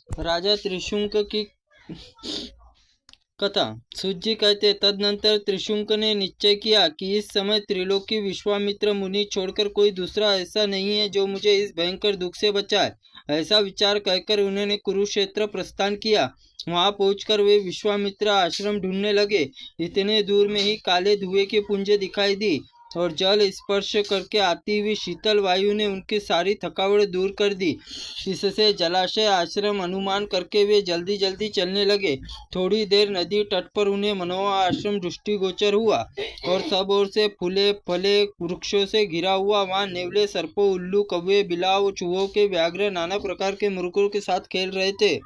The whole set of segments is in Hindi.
राजा त्रिशंक की कथा। सूत जी कहते, तदनंतर त्रिशंक ने निश्चय किया कि इस समय त्रिलोकी विश्वामित्र मुनि छोड़कर कोई दूसरा ऐसा नहीं है जो मुझे इस भयंकर दुख से बचाए। ऐसा विचार कहकर उन्होंने कुरुक्षेत्र प्रस्थान किया। वहां पहुंचकर वे विश्वामित्र आश्रम ढूंढने लगे। इतने दूर में ही काले धुएं की पुंज दिखाई दी और जल स्पर्श करके आती हुई शीतल वायु ने उनकी सारी थकावट दूर कर दी। इससे जलाशय आश्रम अनुमान करके वे जल्दी जल्दी चलने लगे। थोड़ी देर नदी तट पर उन्हें मनोहर आश्रम दृष्टिगोचर हुआ और सब ओर से फूले फले वृक्षों से घिरा हुआ वहां नेवले, सर्पों, उल्लू, कौवे, बिलाव, चूहों के व्याघ्र, नाना प्रकार के मृगों के साथ खेल रहे थे।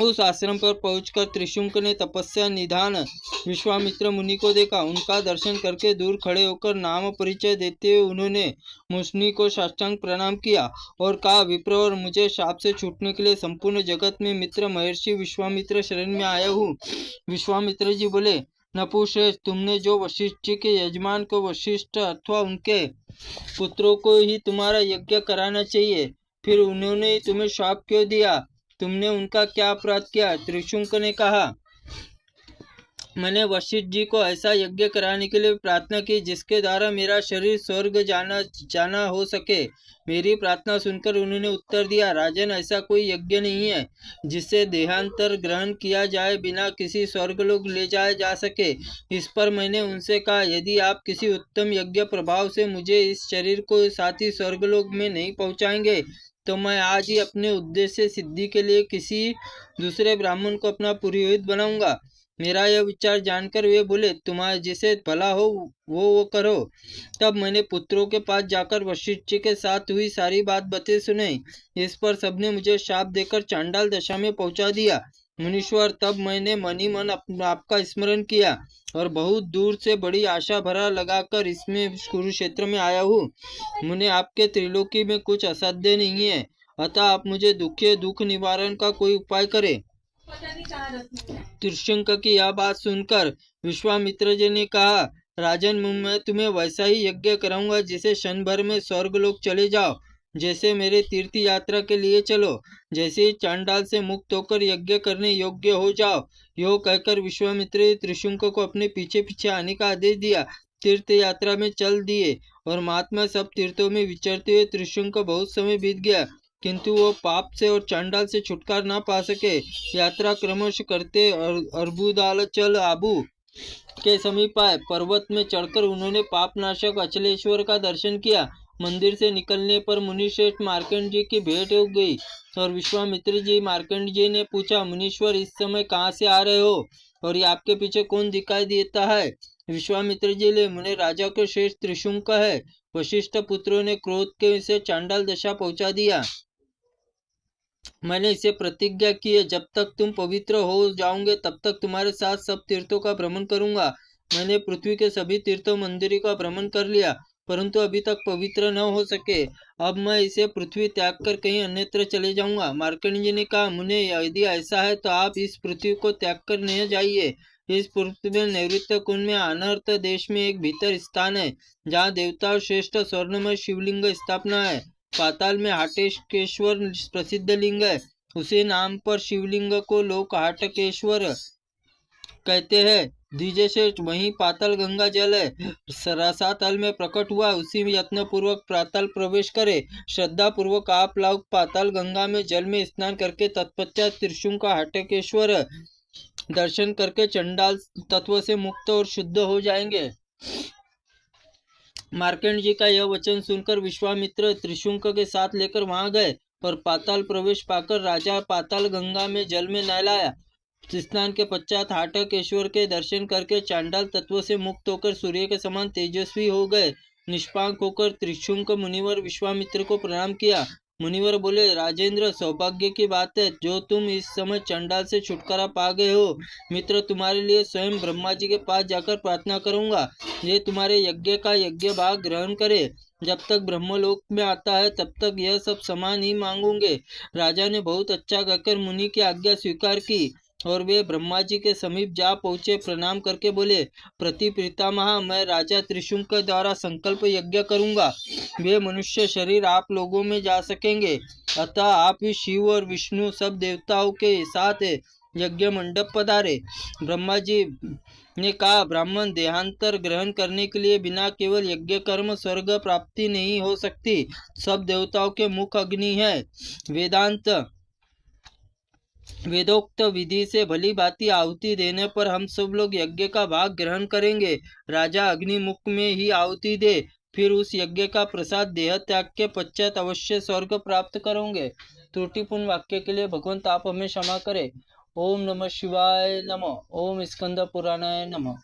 उस आश्रम पर पहुंचकर त्रिशंक ने तपस्या निधान विश्वामित्र मुनि को देखा। उनका दर्शन करके दूर खड़े होकर नाम परिचय देते हुए उन्होंने मुनि को साष्टांग प्रणाम किया और कहा, विप्र, और मुझे शाप से छूटने के लिए संपूर्ण जगत में मित्र महर्षि विश्वामित्र शरण में आया हूँ। विश्वामित्र जी बोले, नपुश्रेष्ठ, तुमने जो वशिष्ठ जी के यजमान को वशिष्ठ अथवा उनके पुत्रों को ही तुम्हारा यज्ञ कराना चाहिए, फिर उन्होंने तुम्हें शाप क्यों दिया? तुमने उनका क्या अपराध किया? त्रिशंक ने कहा, मैंने वशिष्ठ जी को ऐसा यज्ञ कराने के लिए प्रार्थना की जिसके द्वारा मेरा शरीर स्वर्ग जाना हो सके। मेरी प्रार्थना सुनकर उन्होंने उत्तर दिया, राजन, ऐसा कोई यज्ञ नहीं है जिससे देहांतर ग्रहण किया जाए बिना किसी स्वर्गलोक ले जाया जा सके। इस पर मैंने उनसे कहा, यदि आप किसी उत्तम यज्ञ प्रभाव से मुझे इस शरीर को साथ ही स्वर्गलोक में नहीं पहुंचाएंगे तो मैं आज ही अपने उद्देश्य सिद्धि के लिए किसी दूसरे ब्राह्मण को अपना पुरोहित बनाऊंगा। मेरा यह विचार जानकर वे बोले, तुम्हारे जिसे भला हो वो करो। तब मैंने पुत्रों के पास जाकर वशिष्ठ जी के साथ हुई सारी बात बते सुनाई। इस पर सबने मुझे शाप देकर चांडाल दशा में पहुंचा दिया। मुनीश्वर, तब मैंने मनी मन आपका स्मरण किया और बहुत दूर से बड़ी आशा भरा लगाकर इसमें कुरुक्षेत्र में आया हूँ। मुने, आपके त्रिलोकी में कुछ असाध्य नहीं है, अतः आप मुझे दुख निवारण का कोई उपाय करें। त्रिशंक की यह बात सुनकर विश्वामित्र जी ने कहा, राजन, मैं तुम्हें वैसा ही यज्ञ कराऊंगा जिसे क्षण भर में स्वर्गलोक चले जाओ, जैसे मेरे तीर्थ यात्रा के लिए चलो। जैसे ही चांडाल से मुक्त होकर यज्ञ करने योग्य हो जाओ। यो कहकर विश्वामित्र ने त्रिशंक को अपने पीछे पीछे आने का आदेश दिया। तीर्थ यात्रा में चल दिए और महात्मा सब तीर्थों में विचरते हुए त्रिशंक बहुत समय बीत गया, किंतु वो पाप से और चांडाल से छुटकारा ना पा सके। यात्रा क्रमश करते अर्बुदाचल आबू के समीप आए। पर्वत में चढ़कर उन्होंने पापनाशक अचलेश्वर का दर्शन किया। मंदिर से निकलने पर मुनिश्रेष्ठ मार्कंड जी की भेंट हो गई और विश्वामित्र जी मार्कंड जी ने पूछा, मुनीश्वर, इस समय कहाँ से आ रहे हो और ये आपके पीछे कौन दिखाई देता है? विश्वामित्र जी ने, मुने, राजा के श्रेष्ठ त्रिशंक है। वशिष्ठ पुत्रों ने क्रोध के से चांडाल दशा पहुंचा दिया। मैंने इसे प्रतिज्ञा की है, जब तक तुम पवित्र हो जाओगे तब तक तुम्हारे साथ सब तीर्थों का भ्रमण करूंगा। मैंने पृथ्वी के सभी तीर्थों मंदिरों का भ्रमण कर लिया, परंतु अभी तक पवित्र न हो सके। अब मैं इसे पृथ्वी त्याग कर कहीं अन्यत्र चले जाऊंगा। मार्कंडेय जी ने कहा, मुने, यदि ऐसा है तो आप इस पृथ्वी को त्याग कर नहीं जाइए। इस पृथ्वी में नैऋत्य कुंड में अनर्थ देश में एक भीतर स्थान है, जहाँ देवता श्रेष्ठ स्वर्णमय शिवलिंग स्थापना है। पाताल में हाटकेश्वर प्रसिद्ध लिंग है। उसी नाम पर शिवलिंग को लोग हाटकेश्वर कहते हैं। द्विजय श्रेष्ठ, वहीं पाताल गंगा जल है, रसातल में प्रकट हुआ। उसी में यत्न पूर्वक पाताल प्रवेश करे। श्रद्धा पूर्वक आप लोग पाताल गंगा में जल में स्नान करके तत्पश्चात त्रिशंक का हाटकेश्वर दर्शन करके चंडाल तत्व से मुक्त और शुद्ध हो जाएंगे। मार्कंड जी का यह वचन सुनकर विश्वामित्र त्रिशंक के साथ लेकर वहां गए और पाताल प्रवेश पाकर राजा पाताल गंगा में जल में नहलाया। स्नान के पश्चात हाटकेश्वर के दर्शन करके चांडाल तत्व से मुक्त होकर सूर्य के समान तेजस्वी हो गए। निष्पाक होकर त्रिशंक मुनिवर विश्वामित्र को प्रणाम किया। मुनिवर बोले, राजेंद्र, सौभाग्य की बात है जो तुम इस समय चंडाल से छुटकारा पा गए हो। मित्र, तुम्हारे लिए स्वयं ब्रह्मा जी के पास जाकर प्रार्थना करूंगा, ये तुम्हारे यज्ञ का यज्ञ भाग ग्रहण करे। जब तक ब्रह्मलोक में आता है तब तक यह सब समान ही मांगूंगे। राजा ने बहुत अच्छा कहकर मुनि की आज्ञा स्वीकार की। और वे ब्रह्मा जी के समीप जा पहुँचे। प्रणाम करके बोले, प्रति पितामह, मैं राजा त्रिशुंक द्वारा संकल्प यज्ञ करूँगा। वे मनुष्य शरीर आप लोगों में जा सकेंगे, अतः आप ही शिव और विष्णु सब देवताओं के साथ यज्ञ मंडप पधारे। ब्रह्मा जी ने कहा, ब्राह्मण देहांतर ग्रहण करने के लिए बिना केवल यज्ञ कर्म स्वर्ग प्राप्ति नहीं हो सकती। सब देवताओं के मुख अग्नि है। वेदोक्त विधि से भली भांति आहुति देने पर हम सब लोग यज्ञ का भाग ग्रहण करेंगे। राजा अग्निमुख में ही आहुति दे, फिर उस यज्ञ का प्रसाद देह त्याग के पश्चात अवश्य स्वर्ग प्राप्त करोगे। त्रुटिपूर्ण वाक्य के लिए भगवंत आप हमें क्षमा करें। ओम नमः शिवाय नमः। ओम स्कंद पुराणाय नमः।